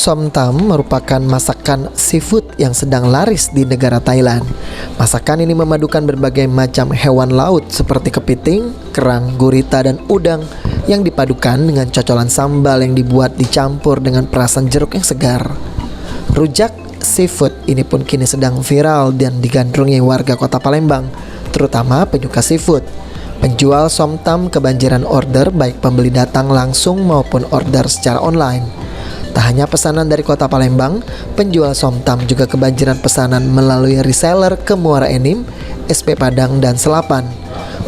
Somtam merupakan masakan seafood yang sedang laris di negara Thailand. Masakan ini memadukan berbagai macam hewan laut seperti kepiting, kerang, gurita, dan udang yang dipadukan dengan cocolan sambal yang dibuat dicampur dengan perasan jeruk yang segar. Rujak seafood ini pun kini sedang viral dan digandrungi warga kota Palembang, terutama penyuka seafood. Penjual somtam kebanjiran order baik pembeli datang langsung maupun order secara online. Tak hanya pesanan dari kota Palembang, penjual somtam juga kebanjiran pesanan melalui reseller ke Muara Enim, SP Padang, dan Selapan.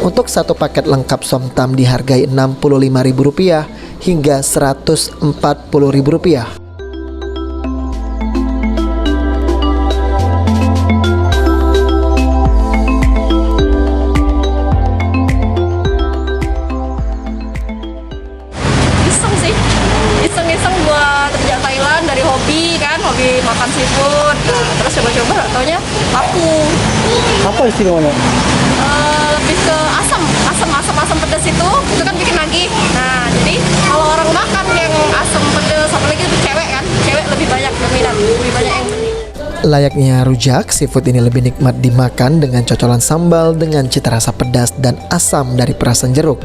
Untuk satu paket lengkap somtam dihargai Rp65.000 hingga Rp140.000. Iseng buat kerja Thailand dari hobi makan seafood. Nah, terus coba-coba taunya laku. Apa istimewanya? Lebih ke asam pedas itu kan bikin nagih. Nah, jadi kalau orang makan yang asam pedas, apalagi itu cewek lebih banyak peminat, lebih banyak yang beli. Layaknya rujak, seafood ini lebih nikmat dimakan dengan cocolan sambal dengan cita rasa pedas dan asam dari perasan jeruk.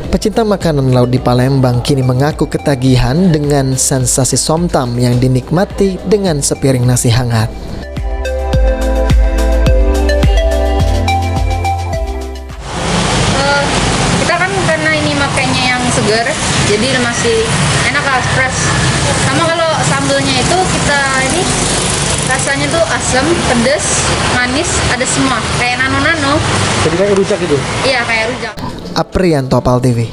Pecinta makanan laut di Palembang kini mengaku ketagihan dengan sensasi somtam yang dinikmati dengan sepiring nasi hangat. Kita kan karena ini makainya yang segar, jadi masih enak lah, fresh. Sama kalau sambelnya itu kita ini rasanya tuh asam, pedas, manis, ada semua, kayak nano-nano. Jadi kayak rujak itu? Iya, kayak rujak. Aprianto, Pal TV.